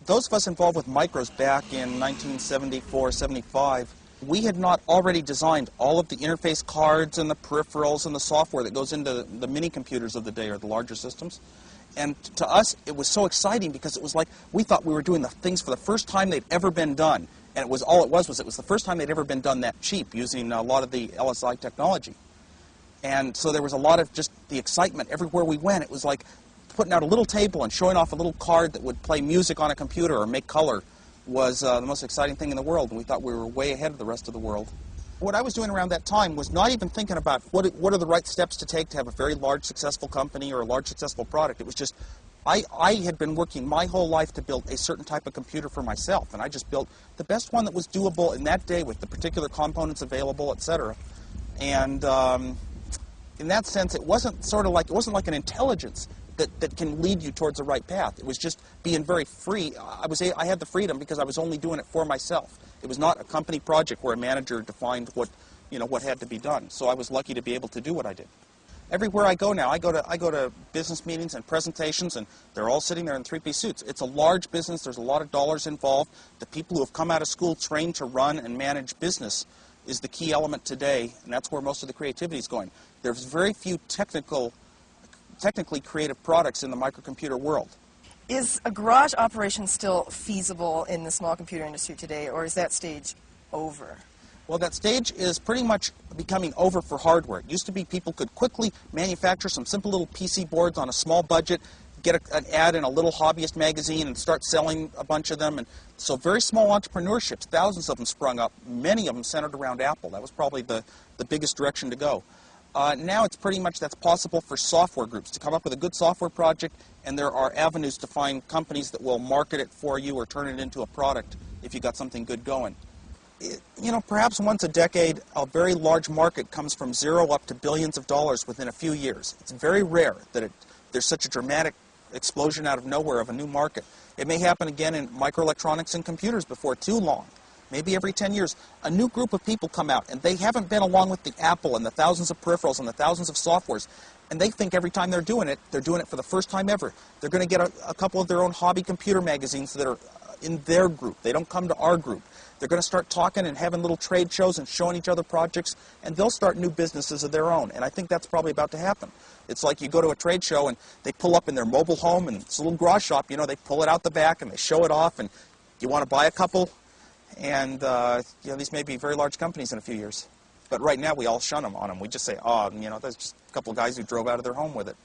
those of us involved with micros back in 1974, 75, we had not already designed all of the interface cards and the peripherals and the software that goes into the mini computers of the day, or the larger systems. And to us, it was so exciting because it was like we thought we were doing the things for the first time they'd ever been done. And it was the first time they'd ever been done that cheap, using a lot of the LSI technology. And so there was a lot of just the excitement everywhere we went. It was like putting out a little table and showing off a little card that would play music on a computer or make color was the most exciting thing in the world, and we thought we were way ahead of the rest of the world. What I was doing around that time was not even thinking about what are the right steps to take to have a very large successful company or a large successful product. It was just, I had been working my whole life to build a certain type of computer for myself, and I just built the best one that was doable in that day with the particular components available, etc. And in that sense, it wasn't like an intelligence that can lead you towards the right path. It was just being very free. I had the freedom because I was only doing it for myself. It was not a company project where a manager defined what had to be done. So I was lucky to be able to do what I did. Everywhere I go now, I go to business meetings and presentations, and they're all sitting there in three-piece suits. It's a large business. There's a lot of dollars involved. The people who have come out of school trained to run and manage business is the key element today, and that's where most of the creativity is going. There's very few technically creative products in the microcomputer world. Is a garage operation still feasible in the small computer industry today, or is that stage over? Well, that stage is pretty much becoming over for hardware. It used to be people could quickly manufacture some simple little PC boards on a small budget, get an ad in a little hobbyist magazine and start selling a bunch of them. And so very small entrepreneurships, thousands of them sprung up, many of them centered around Apple. That was probably the biggest direction to go. Now it's pretty much that's possible for software groups to come up with a good software project, and there are avenues to find companies that will market it for you or turn it into a product if you got something good going. Perhaps once a decade, a very large market comes from zero up to billions of dollars within a few years. It's very rare that there's such a dramatic explosion out of nowhere of a new market. It may happen again in microelectronics and computers before too long. Maybe every 10 years, a new group of people come out, and they haven't been along with the Apple and the thousands of peripherals and the thousands of softwares, and they think every time they're doing it for the first time ever. They're going to get a couple of their own hobby computer magazines that are in their group. They don't come to our group. They're going to start talking and having little trade shows and showing each other projects, and they'll start new businesses of their own, and I think that's probably about to happen. It's like you go to a trade show, and they pull up in their mobile home, and it's a little garage shop, they pull it out the back, and they show it off, and you want to buy a couple? And these may be very large companies in a few years. But right now, we all shun them on them. We just say, there's just a couple of guys who drove out of their home with it.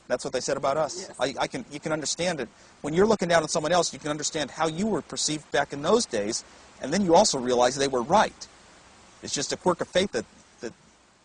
That's what they said about us. Yes. You can understand it. When you're looking down on someone else, you can understand how you were perceived back in those days, and then you also realize they were right. It's just a quirk of fate that